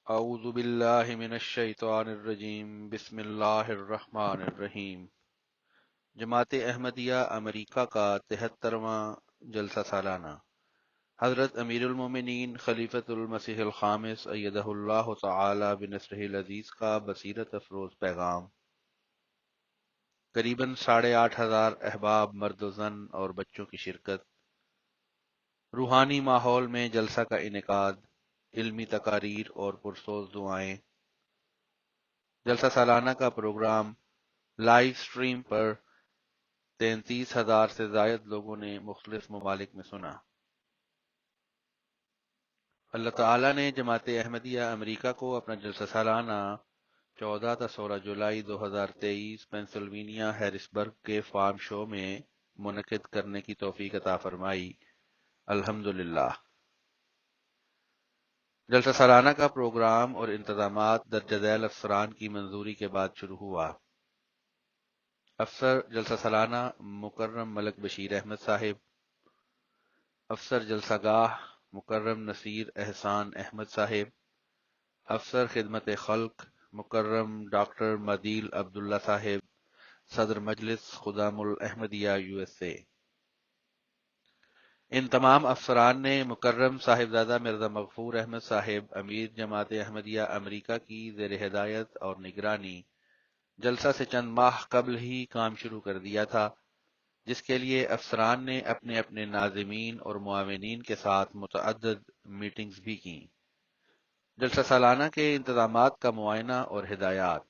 اعوذ باللہ من الشیطان الرجیم بسم اللہ الرحمن الرحیم۔ جماعت احمدیہ امریکہ کا 73واں جلسہ سالانہ، حضرت امیر المومنین خلیفۃ المسیح الخامس ایدہ اللہ تعالی بنصرہ العزیز کا بصیرت افروز پیغام۔ قریباً 8,500 احباب مرد و زن اور بچوں کی شرکت، روحانی ماحول میں جلسہ کا انعقاد، علمی تقاریر اور پرسوز دعائیں۔ جلسہ سالانہ کا پروگرام لائیو سٹریم پر 33,000 سے زائد لوگوں نے مختلف ممالک میں سنا۔ اللہ تعالیٰ نے جماعت احمدیہ امریکہ کو اپنا جلسہ سالانہ 14 تا 16 جولائی 2023 پینسلوینیا ہیرسبرگ کے فارم شو میں منعقد کرنے کی توفیق عطا فرمائی، الحمدللہ۔ جلسہ سالانہ کا پروگرام اور انتظامات درجہ ذیل افسران کی منظوری کے بعد شروع ہوا۔ افسر جلسہ سالانہ مکرم ملک بشیر احمد صاحب، افسر جلسہ گاہ مکرم نصیر احسان احمد صاحب، افسر خدمت خلق مکرم ڈاکٹر مدیل عبداللہ صاحب، صدر مجلس خدام الاحمدیہ USA۔ ان تمام افسران نے مکرم صاحبزادہ مرزا مغفور احمد صاحب امیر جماعت احمدیہ امریکہ کی زیر ہدایت اور نگرانی جلسہ سے چند ماہ قبل ہی کام شروع کر دیا تھا، جس کے لیے افسران نے اپنے اپنے ناظمین اور معاونین کے ساتھ متعدد میٹنگز بھی کیں۔ جلسہ سالانہ کے انتظامات کا معائنہ اور ہدایات۔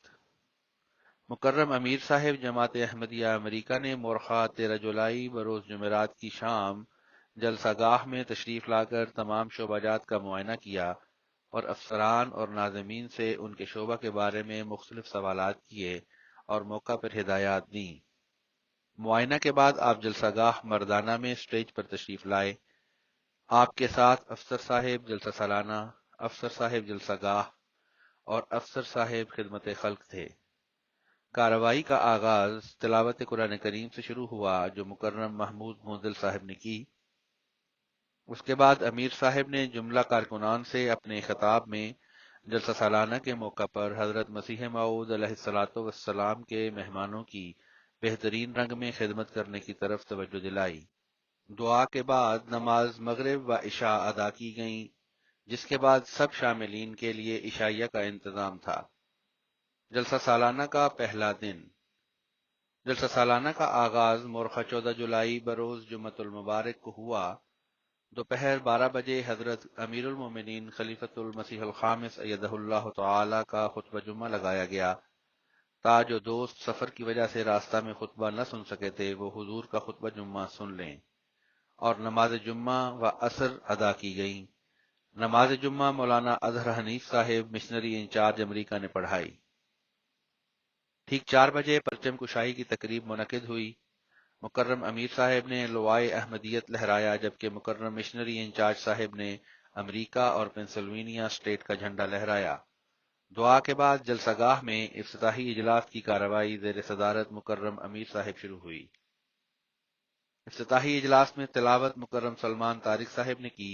مکرم امیر صاحب جماعت احمدیہ امریکہ نے مورخہ 13 جولائی بروز جمعرات کی شام جلسہ گاہ میں تشریف لا کر تمام شعبہ جات کا معائنہ کیا اور افسران اور ناظمین سے ان کے شعبہ کے بارے میں مختلف سوالات کیے اور موقع پر ہدایات دیں۔ معائنہ کے بعد آپ جلسہ گاہ مردانہ میں سٹیج پر تشریف لائے۔ آپ کے ساتھ افسر صاحب جلسہ سالانہ، افسر صاحب جلسہ گاہ اور افسر صاحب خدمت خلق تھے۔ کارروائی کا آغاز تلاوت قرآن کریم سے شروع ہوا جو مکرم محمود موزل صاحب نے کی۔ اس کے بعد امیر صاحب نے جملہ کارکنان سے اپنے خطاب میں جلسہ سالانہ کے موقع پر حضرت مسیح موعود علیہ الصلوۃ والسلام کے مہمانوں کی بہترین رنگ میں خدمت کرنے کی طرف توجہ دلائی۔ دعا کے بعد نماز مغرب و عشاء ادا کی گئیں، جس کے بعد سب شاملین کے لیے عشائیہ کا انتظام تھا۔ جلسہ سالانہ کا پہلا دن۔ جلسہ سالانہ کا آغاز مورخہ 14 جولائی بروز جمعۃ المبارک کو ہوا۔ دوپہر 12 بجے حضرت امیر المومنین خلیفۃ المسیح الخامس ایدہ اللہ تعالی کا خطبہ جمعہ لگایا گیا تا جو دوست سفر کی وجہ سے راستہ میں خطبہ نہ سن سکے تھے وہ حضور کا خطبہ جمعہ سن لیں، اور نماز جمعہ و عصر ادا کی گئیں۔ نماز جمعہ مولانا اظہر حنیف صاحب مشنری انچارج امریکہ نے پڑھائی۔ ٹھیک 4 بجے پرچم کشائی کی تقریب منعقد ہوئی۔ مکرم امیر صاحب نے لوائے احمدیت لہرایا جبکہ مکرم مشنری انچارج صاحب نے امریکہ اور پینسلوینیا اسٹیٹ کا جھنڈا لہرایا۔ دعا کے بعد جلسہ گاہ میں افتتاحی اجلاس کی کارروائی زیر صدارت مکرم امیر صاحب شروع ہوئی۔ افتتاحی اجلاس میں تلاوت مکرم سلمان طارق صاحب نے کی،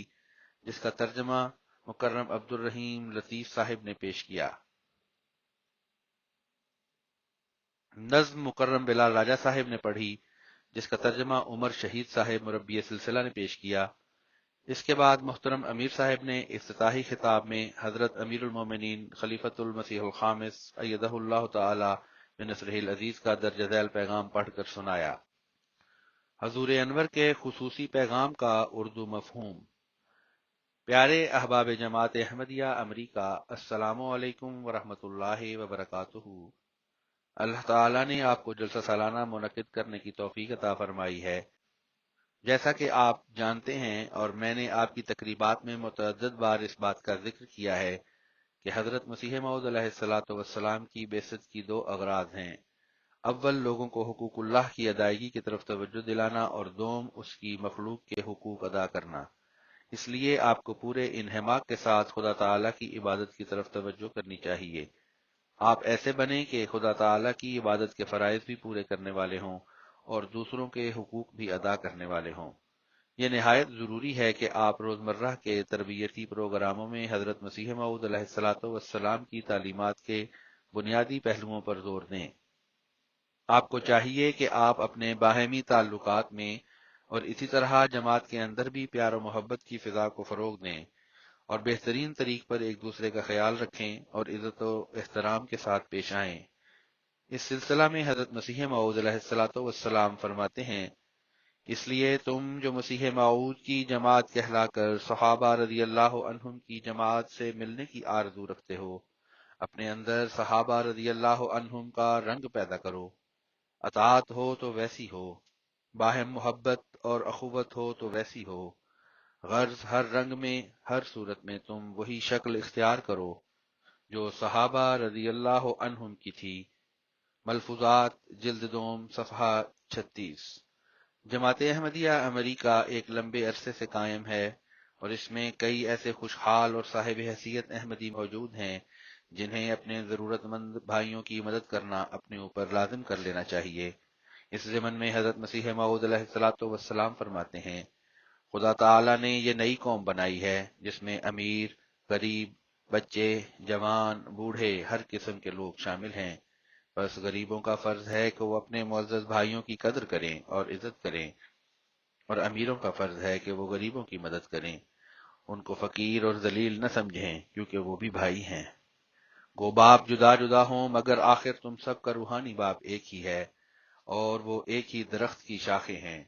جس کا ترجمہ مکرم عبد الرحیم لطیف صاحب نے پیش کیا۔ نظم مکرم بلال راجہ صاحب نے پڑھی، جس کا ترجمہ عمر شہید صاحب مربی سلسلہ نے پیش کیا۔ اس کے بعد محترم امیر صاحب نے افتتاحی خطاب میں حضرت امیر المومنین خلیفۃ المسیح الخامس ایدہ اللہ تعالی بنصرہ العزیز کا درجہ ذیل پیغام پڑھ کر سنایا۔ حضور انور کے خصوصی پیغام کا اردو مفہوم۔ پیارے احباب جماعت احمدیہ امریکہ، السلام علیکم ورحمۃ اللہ وبرکاتہ۔ اللہ تعالیٰ نے آپ کو جلسہ سالانہ منعقد کرنے کی توفیق عطا فرمائی ہے۔ جیسا کہ آپ جانتے ہیں اور میں نے آپ کی تقریبات میں متعدد بار اس بات کا ذکر کیا ہے کہ حضرت مسیح موعود علیہ الصلوۃ والسلام کی بعثت کی 2 اغراض ہیں۔ اول لوگوں کو حقوق اللہ کی ادائیگی کی طرف توجہ دلانا، اور دوم اس کی مخلوق کے حقوق ادا کرنا۔ اس لیے آپ کو پورے انہماک کے ساتھ خدا تعالیٰ کی عبادت کی طرف توجہ کرنی چاہیے۔ آپ ایسے بنیں کہ خدا تعالیٰ کی عبادت کے فرائض بھی پورے کرنے والے ہوں اور دوسروں کے حقوق بھی ادا کرنے والے ہوں۔ یہ نہایت ضروری ہے کہ آپ روزمرہ کے تربیتی پروگراموں میں حضرت مسیح موعود علیہ الصلوۃ والسلام کی تعلیمات کے بنیادی پہلوؤں پر زور دیں۔ آپ کو چاہیے کہ آپ اپنے باہمی تعلقات میں اور اسی طرح جماعت کے اندر بھی پیار و محبت کی فضا کو فروغ دیں اور بہترین طریق پر ایک دوسرے کا خیال رکھیں اور عزت و احترام کے ساتھ پیش آئیں۔ اس سلسلہ میں حضرت مسیح موعود علیہ الصلوۃ والسلام فرماتے ہیں، اس لیے تم جو مسیح موعود کی جماعت کہلا کر صحابہ رضی اللہ عنہم کی جماعت سے ملنے کی آرزو رکھتے ہو، اپنے اندر صحابہ رضی اللہ عنہم کا رنگ پیدا کرو۔ اطاعت ہو تو ویسی ہو، باہم محبت اور اخوت ہو تو ویسی ہو، غرض ہر رنگ میں، ہر صورت میں تم وہی شکل اختیار کرو جو صحابہ رضی اللہ عنہم کی تھی۔ ملفوظات جلد دوم صفحہ 36۔ جماعت احمدیہ امریکہ ایک لمبے عرصے سے قائم ہے اور اس میں کئی ایسے خوشحال اور صاحب حیثیت احمدی موجود ہیں جنہیں اپنے ضرورت مند بھائیوں کی مدد کرنا اپنے اوپر لازم کر لینا چاہیے۔ اس ضمن میں حضرت مسیح موعود علیہ الصلوۃ والسلام فرماتے ہیں، خدا تعالی نے یہ نئی قوم بنائی ہے جس میں امیر، غریب، بچے، جوان، بوڑھے، ہر قسم کے لوگ شامل ہیں۔ بس غریبوں کا فرض ہے کہ وہ اپنے معزز بھائیوں کی قدر کریں اور عزت کریں، اور امیروں کا فرض ہے کہ وہ غریبوں کی مدد کریں، ان کو فقیر اور ذلیل نہ سمجھیں کیونکہ وہ بھی بھائی ہیں۔ گو باپ جدا جدا ہوں مگر آخر تم سب کا روحانی باپ ایک ہی ہے اور وہ ایک ہی درخت کی شاخیں ہیں۔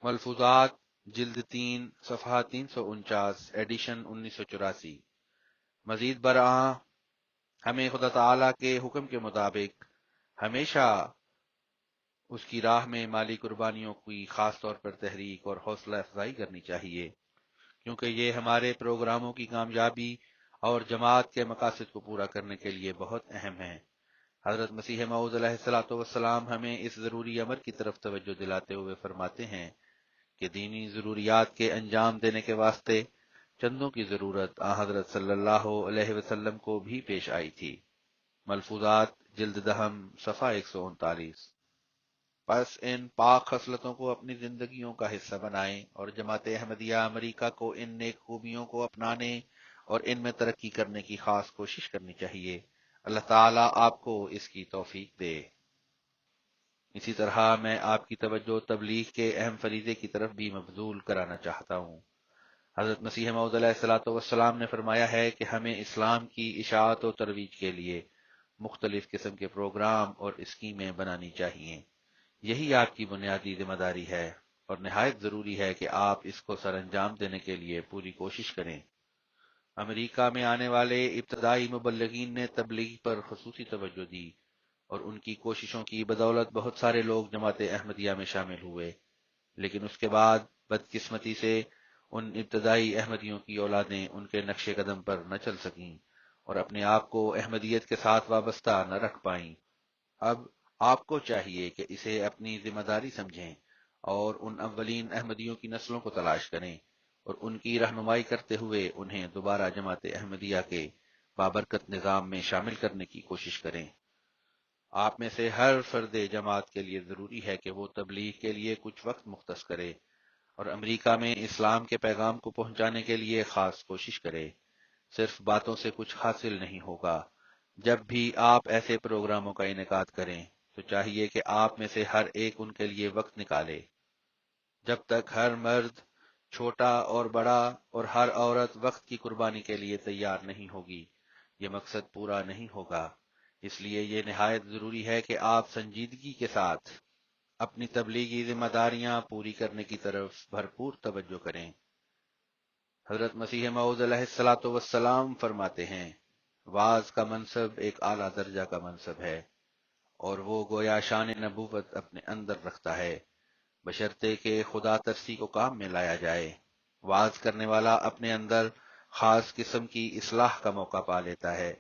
ملفوظات جلد 3 صفحہ 349 ایڈیشن 1984۔ مزید برآں ہمیں خدا تعالی کے حکم کے مطابق ہمیشہ اس کی راہ میں مالی قربانیوں کی خاص طور پر تحریک اور حوصلہ افزائی کرنی چاہیے، کیونکہ یہ ہمارے پروگراموں کی کامیابی اور جماعت کے مقاصد کو پورا کرنے کے لیے بہت اہم ہیں۔ حضرت مسیح موعود علیہ الصلوۃ والسلام ہمیں اس ضروری امر کی طرف توجہ دلاتے ہوئے فرماتے ہیں کہ دینی ضروریات کے انجام دینے کے واسطے چندوں کی ضرورت حضرت صلی اللہ علیہ وسلم کو بھی پیش آئی تھی۔ ملفوظات جلد دہم صفحہ 139۔ پس ان پاک خصلتوں کو اپنی زندگیوں کا حصہ بنائیں اور جماعت احمدیہ امریکہ کو ان نیک خوبیوں کو اپنانے اور ان میں ترقی کرنے کی خاص کوشش کرنی چاہیے۔ اللہ تعالیٰ آپ کو اس کی توفیق دے۔ اسی طرح میں آپ کی توجہ تبلیغ کے اہم فریضے کی طرف بھی مبذول کرانا چاہتا ہوں۔ حضرت مسیح موعود علیہ الصلوۃ والسلام نے فرمایا ہے کہ ہمیں اسلام کی اشاعت و ترویج کے لیے مختلف قسم کے پروگرام اور اسکیمیں بنانی چاہیے۔ یہی آپ کی بنیادی ذمہ داری ہے اور نہایت ضروری ہے کہ آپ اس کو سر انجام دینے کے لیے پوری کوشش کریں۔ امریکہ میں آنے والے ابتدائی مبلغین نے تبلیغ پر خصوصی توجہ دی اور ان کی کوششوں کی بدولت بہت سارے لوگ جماعت احمدیہ میں شامل ہوئے، لیکن اس کے بعد بدقسمتی سے ان ابتدائی احمدیوں کی اولادیں ان کے نقش قدم پر نہ چل سکیں اور اپنے آپ کو احمدیت کے ساتھ وابستہ نہ رکھ پائیں۔ اب آپ کو چاہیے کہ اسے اپنی ذمہ داری سمجھیں اور ان اولین احمدیوں کی نسلوں کو تلاش کریں اور ان کی رہنمائی کرتے ہوئے انہیں دوبارہ جماعت احمدیہ کے بابرکت نظام میں شامل کرنے کی کوشش کریں۔ آپ میں سے ہر فرد جماعت کے لیے ضروری ہے کہ وہ تبلیغ کے لیے کچھ وقت مختص کرے اور امریکہ میں اسلام کے پیغام کو پہنچانے کے لیے خاص کوشش کرے۔ صرف باتوں سے کچھ حاصل نہیں ہوگا۔ جب بھی آپ ایسے پروگراموں کا انعقاد کریں تو چاہیے کہ آپ میں سے ہر ایک ان کے لیے وقت نکالے۔ جب تک ہر مرد، چھوٹا اور بڑا، اور ہر عورت وقت کی قربانی کے لیے تیار نہیں ہوگی، یہ مقصد پورا نہیں ہوگا۔ اس لیے یہ نہایت ضروری ہے کہ آپ سنجیدگی کے ساتھ اپنی تبلیغی ذمہ داریاں پوری کرنے کی طرف بھرپور توجہ کریں۔ حضرت مسیح موعود علیہ الصلوۃ والسلام فرماتے ہیں، وعظ کا منصب ایک اعلیٰ درجہ کا منصب ہے اور وہ گویا شان نبوت اپنے اندر رکھتا ہے، بشرطے کہ خدا ترسی کو کام میں لایا جائے۔ وعظ کرنے والا اپنے اندر خاص قسم کی اصلاح کا موقع پا لیتا ہے،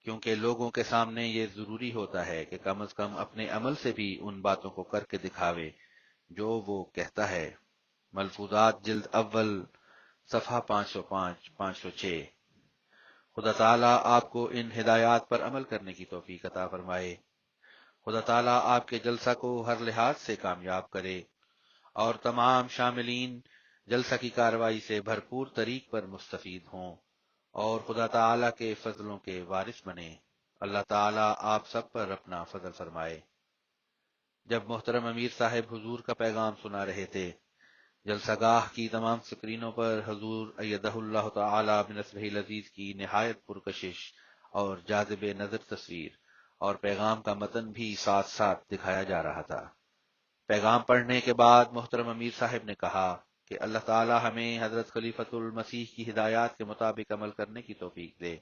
کیونکہ لوگوں کے سامنے یہ ضروری ہوتا ہے کہ کم از کم اپنے عمل سے بھی ان باتوں کو کر کے دکھاوے جو وہ کہتا ہے۔ ملفوظات جلد اول صفحہ 505 506۔ خدا تعالیٰ آپ کو ان ہدایات پر عمل کرنے کی توفیق عطا فرمائے۔ خدا تعالیٰ آپ کے جلسہ کو ہر لحاظ سے کامیاب کرے اور تمام شاملین جلسہ کی کارروائی سے بھرپور طریق پر مستفید ہوں اور خدا تعالی کے فضلوں کے وارث بنیں۔ اللہ تعالی آپ سب پر اپنا فضل فرمائے۔ جب محترم امیر صاحب حضور کا پیغام سنا رہے تھے، جلسہ گاہ کی تمام سکرینوں پر حضور ایدہ اللہ تعالی بنصرہ العزیز کی نہایت پرکشش اور جاذب نظر تصویر اور پیغام کا متن بھی ساتھ ساتھ دکھایا جا رہا تھا۔ پیغام پڑھنے کے بعد محترم امیر صاحب نے کہا کہ اللہ تعالی ہمیں حضرت خلیفۃ المسیح کی ہدایات کے مطابق عمل کرنے کی توفیق دے،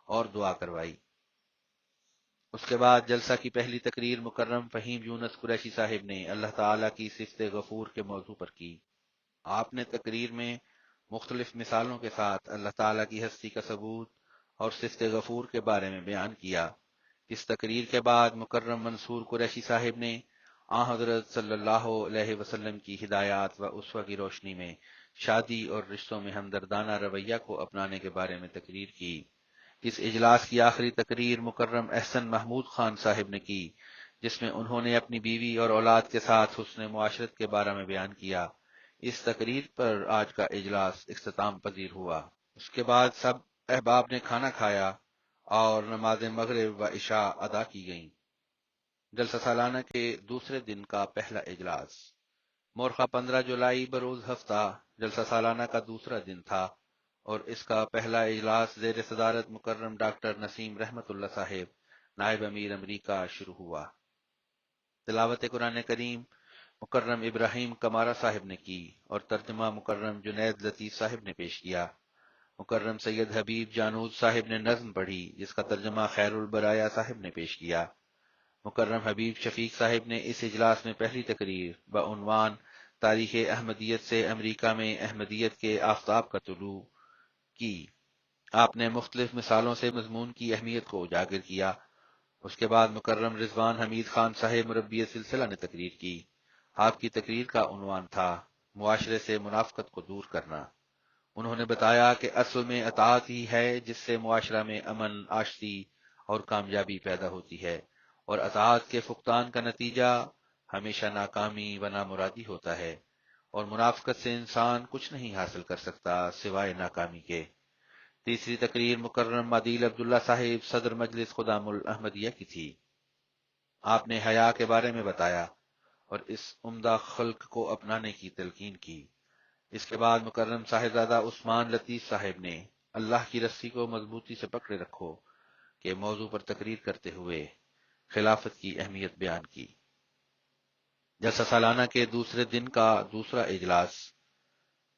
اور دعا کروائی۔ اس کے بعد جلسہ کی پہلی تقریر مکرم فہیم یونس قریشی صاحب نے اللہ تعالی کی صفت غفور کے موضوع پر کی۔ آپ نے تقریر میں مختلف مثالوں کے ساتھ اللہ تعالی کی ہستی کا ثبوت اور صفت غفور کے بارے میں بیان کیا۔ اس تقریر کے بعد مکرم منصور قریشی صاحب نے حضرت صلی اللہ علیہ وسلم کی ہدایات و اسوہ کی روشنی میں شادی اور رشتوں میں ہمدردانہ رویہ کو اپنانے کے بارے میں تقریر کی۔ اس اجلاس کی آخری تقریر مکرم احسن محمود خان صاحب نے کی، جس میں انہوں نے اپنی بیوی اور اولاد کے ساتھ حسن معاشرت کے بارے میں بیان کیا۔ اس تقریر پر آج کا اجلاس اختتام پذیر ہوا۔ اس کے بعد سب احباب نے کھانا کھایا اور نماز مغرب و عشاء ادا کی گئیں۔ جلسہ سالانہ کے دوسرے دن کا پہلا اجلاس مورخہ 15 جولائی بروز ہفتہ جلسہ سالانہ کا دوسرا دن تھا اور اس کا پہلا اجلاس زیر صدارت مکرم ڈاکٹر نسیم رحمت اللہ صاحب نائب امیر امریکہ شروع ہوا۔ تلاوت قرآن کریم مکرم ابراہیم کمارہ صاحب نے کی اور ترجمہ مکرم جنید لطیف صاحب نے پیش کیا۔ مکرم سید حبیب جانود صاحب نے نظم پڑھی، جس کا ترجمہ خیر البرایا صاحب نے پیش کیا۔ مکرم حبیب شفیق صاحب نے اس اجلاس میں پہلی تقریر بعنوان تاریخ احمدیت سے امریکہ میں احمدیت کے آفتاب کا طلوع کی۔ آپ نے مختلف مثالوں سے مضمون کی اہمیت کو اجاگر کیا۔ اس کے بعد مکرم رضوان حمید خان صاحب مربی سلسلہ نے تقریر کی۔ آپ کی تقریر کا عنوان تھا معاشرے سے منافقت کو دور کرنا۔ انہوں نے بتایا کہ اصل میں اطاعت ہی ہے جس سے معاشرہ میں امن، آشتی اور کامیابی پیدا ہوتی ہے، اور اطاعت کے فقدان کا نتیجہ ہمیشہ ناکامی و نامرادی ہوتا ہے، اور منافقت سے انسان کچھ نہیں حاصل کر سکتا سوائے ناکامی کے۔ تیسری تقریر مکرم عادل عبداللہ صاحب صدر مجلس خدام الاحمدیہ کی تھی۔ آپ نے حیا کے بارے میں بتایا اور اس عمدہ خلق کو اپنانے کی تلقین کی۔ اس کے بعد مکرم صاحبزادہ عثمان لطیف صاحب نے اللہ کی رسی کو مضبوطی سے پکڑے رکھو کے موضوع پر تقریر کرتے ہوئے خلافت کی اہمیت بیان کی۔ جلسہ سالانہ کے دوسرے دن کا دوسرا اجلاس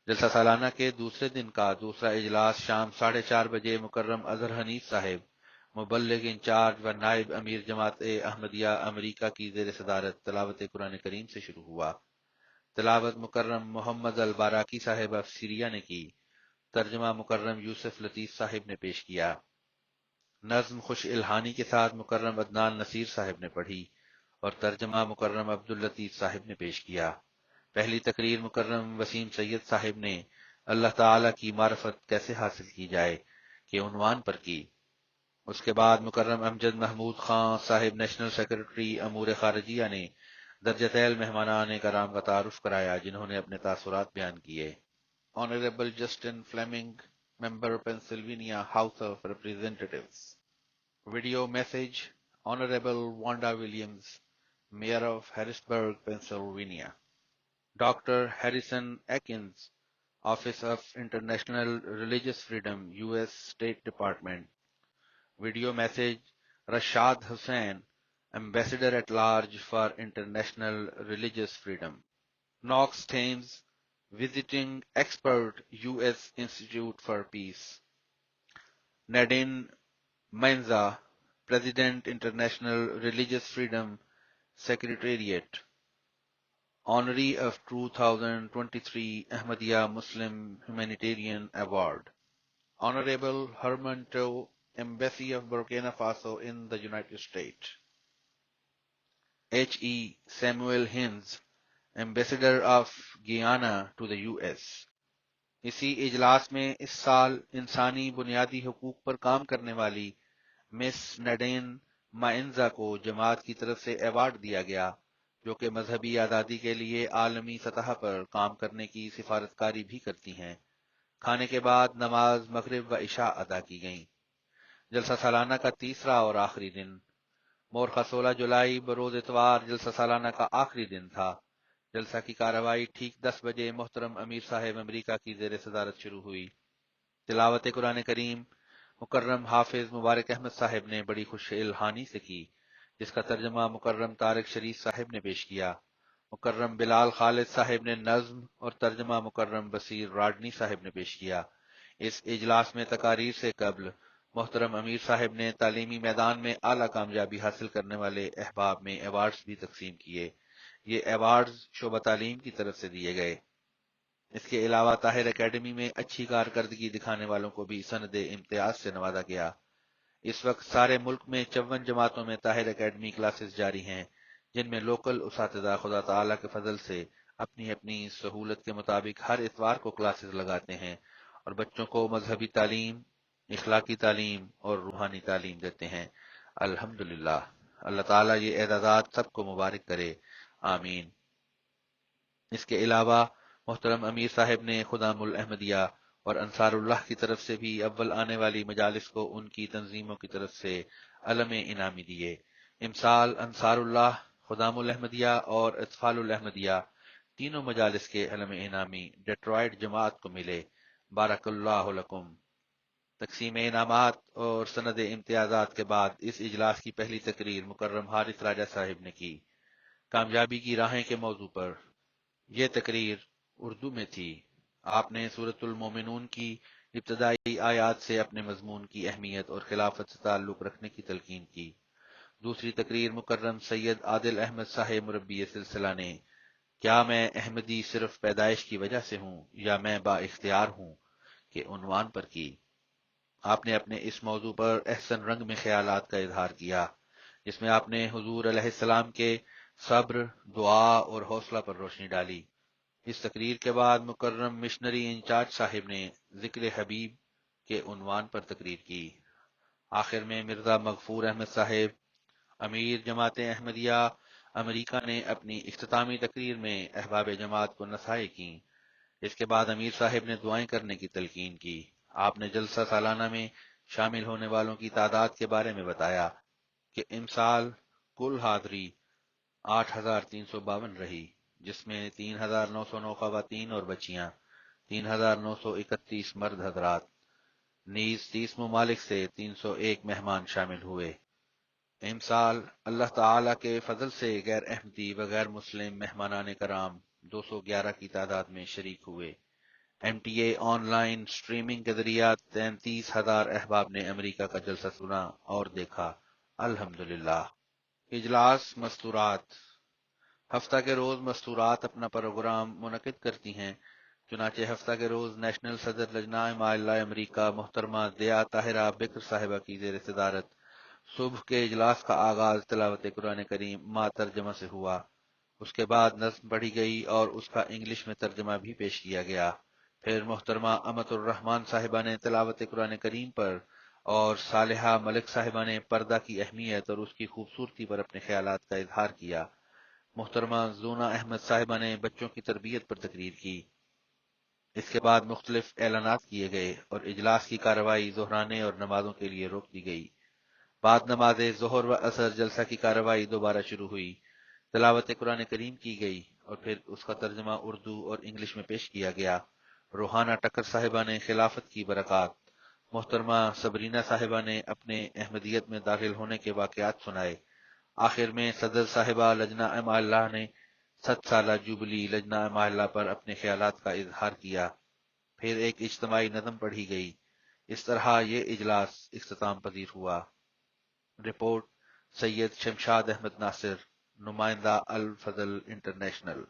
جلسہ سالانہ کے دوسرے دن کا دوسرا اجلاس شام 4:30 بجے مکرم اظہر حنیف صاحب مبلغ انچارج و نائب امیر جماعت احمدیہ امریکہ کی زیر صدارت تلاوت قرآن کریم سے شروع ہوا۔ تلاوت مکرم محمد الباراکی صاحب آف سیریا نے کی۔ ترجمہ مکرم یوسف لطیف صاحب نے پیش کیا۔ نظم خوش الہانی کے ساتھ مکرم عدنان نصیر صاحب نے پڑھی اور ترجمہ مکرم عبداللطیف صاحب نے پیش کیا۔ پہلی تقریر مکرم وسیم سید صاحب نے اللہ تعالی کی معرفت کیسے حاصل کی جائے کے عنوان پر کی۔ اس کے بعد مکرم امجد محمود خان صاحب نیشنل سیکرٹری امور خارجیہ نے درجہ ذیل مہمانان کرام کا تعارف کرایا، جنہوں نے اپنے تاثرات بیان کیے۔ Honourable Justin Fleming member Pennsylvania House of Representatives. Video message honourable Wanda Williams mayor of Harrisburg Pennsylvania. Doctor Harrison Akins Office of International Religious Freedom U S State Department. Video message Rashad Hussain Ambassador at Large for International Religious Freedom. Knox Thames Visiting Expert U.S. Institute for Peace. Nadine Mainza, President International Religious Freedom Secretariat. Honoree of 2023 Ahmadiya Muslim Humanitarian Award. Honorable Herman Tao, Embassy of Burkina Faso in the United States. H.E. Samuel Hinds, Ambassador of Guyana to the U.S. اسی اجلاس میں اس سال انسانی بنیادی حقوق پر کام کرنے والی مس نڈین مائنزا کو جماعت کی طرف سے ایوارڈ دیا گیا، جو کہ مذہبی آزادی کے لیے عالمی سطح پر کام کرنے کی سفارتکاری بھی کرتی ہیں۔ کھانے کے بعد نماز مغرب و عشاء ادا کی گئیں۔ جلسہ سالانہ کا تیسرا اور آخری دن مورخہ 16 جولائی بروز اتوار جلسہ سالانہ کا آخری دن تھا۔ جلسہ کی کارروائی ٹھیک 10 بجے محترم امیر صاحب امریکہ کی زیر صدارت شروع ہوئی۔ تلاوت قرآن کریم مکرم حافظ مبارک احمد صاحب نے بڑی خوش الحانی سے کی، جس کا ترجمہ مکرم طارق شریف صاحب نے پیش کیا۔ مکرم بلال خالد صاحب نے نظم اور ترجمہ مکرم بصیر راڈنی صاحب نے پیش کیا۔ اس اجلاس میں تقاریر سے قبل محترم امیر صاحب نے تعلیمی میدان میں اعلیٰ کامیابی حاصل کرنے والے احباب میں ایوارڈز بھی تقسیم کیے۔ یہ ایوارڈز شعبہ تعلیم کی طرف سے دیے گئے۔ اس کے علاوہ طاہر اکیڈمی میں اچھی کارکردگی دکھانے والوں کو بھی سند امتیاز سے نوازا گیا۔ اس وقت سارے ملک میں 54 جماعتوں میں طاہر اکیڈمی کلاسز جاری ہیں، جن میں لوکل اساتذہ خدا تعالیٰ کے فضل سے اپنی اپنی سہولت کے مطابق ہر اتوار کو کلاسز لگاتے ہیں اور بچوں کو مذہبی تعلیم، اخلاقی تعلیم اور روحانی تعلیم دیتے ہیں۔ الحمدللہ، اللہ تعالیٰ یہ اعزازات سب کو مبارک کرے، آمین۔ اس کے علاوہ محترم امیر صاحب نے خدام الاحمدیہ اور انصار اللہ کی طرف سے بھی اول آنے والی مجالس کو ان کی تنظیموں کی طرف سے علم انعامی دیے۔ امسال انصار اللہ، خدام الاحمدیہ اور اطفال الاحمدیہ تینوں مجالس کے علم انعامی ڈیٹرائٹ جماعت کو ملے۔ بارک اللہ لکم۔ تقسیم انعامات اور سند امتیازات کے بعد اس اجلاس کی پہلی تقریر مکرم حارث راجہ صاحب نے کی، کامیابی کی راہیں کے موضوع پر۔ یہ تقریر اردو میں تھی۔ آپ نے سورۃ المومنون کی ابتدائی آیات سے اپنے مضمون کی اہمیت اور خلافت سے تعلق رکھنے کی تلقین کی۔ دوسری تقریر مکرم سید عادل احمد صاحب مربی سلسلہ نے کیا میں احمدی صرف پیدائش کی وجہ سے ہوں یا میں با اختیار ہوں کے عنوان پر کی۔ آپ نے اپنے اس موضوع پر احسن رنگ میں خیالات کا اظہار کیا، جس میں آپ نے حضور علیہ السلام کے صبر، دعا اور حوصلہ پر روشنی ڈالی۔ اس تقریر کے بعد مکرم مشنری انچارج صاحب نے ذکر حبیب کے عنوان پر تقریر کی۔ آخر میں مرزا مغفور احمد صاحب امیر جماعت احمدیہ امریکہ نے اپنی اختتامی تقریر میں احباب جماعت کو نصائح کیں۔ اس کے بعد امیر صاحب نے دعائیں کرنے کی تلقین کی۔ آپ نے جلسہ سالانہ میں شامل ہونے والوں کی تعداد کے بارے میں بتایا کہ امسال کل حاضری 8,352 رہی، جس میں 3,909 خواتین اور بچیاں، 3,931 مرد حضرات، نیز 30 ممالک سے 301 مہمان شامل ہوئے۔ امسال اللہ تعالی کے فضل سے غیر احمدی و غیر مسلم مہمانان کرام 211 کی تعداد میں شریک ہوئے۔ M T A online streaming کے ذریعہ 33,000 احباب نے امریکہ کا جلسہ سنا اور دیکھا، الحمدللہ۔ اجلاس مستورات۔ ہفتہ کے روز مستورات اپنا پروگرام منعقد کرتی ہیں، چنانچہ ہفتہ کے روز نیشنل صدر لجنہ مائلہ امریکہ محترمہ دیا طاہرہ بکر صاحبہ کی زیر صدارت صبح کے اجلاس کا آغاز تلاوت قرآن کریم ما ترجمہ سے ہوا۔ اس کے بعد نظم پڑھی گئی اور اس کا انگلش میں ترجمہ بھی پیش کیا گیا۔ پھر محترمہ امت الرحمان صاحبہ نے تلاوت قرآن کریم پر اور صالحہ ملک صاحبہ نے پردہ کی اہمیت اور اس کی خوبصورتی پر اپنے خیالات کا اظہار کیا۔ محترمہ زونا احمد صاحبہ نے بچوں کی تربیت پر تقریر کی۔ اس کے بعد مختلف اعلانات کیے گئے اور اجلاس کی کارروائی ظہرانے اور نمازوں کے لیے روک دی گئی۔ بعد نماز ظہر و عصر جلسہ کی کارروائی دوبارہ شروع ہوئی، تلاوت قرآن کریم کی گئی اور پھر اس کا ترجمہ اردو اور انگلش میں پیش کیا گیا۔ روحانہ ٹکر صاحبہ نے خلافت کی برکات، محترمہ صبرینہ صاحبہ نے اپنے احمدیت میں داخل ہونے کے واقعات سنائے۔ آخر میں صدر صاحبہ لجنہ مائلہ نے 7 سالہ جوبلی لجنہ مائلہ پر اپنے خیالات کا اظہار کیا۔ پھر ایک اجتماعی نظم پڑھی گئی۔ اس طرح یہ اجلاس اختتام پذیر ہوا۔ رپورٹ سید شمشاد احمد ناصر، نمائندہ الفضل انٹرنیشنل۔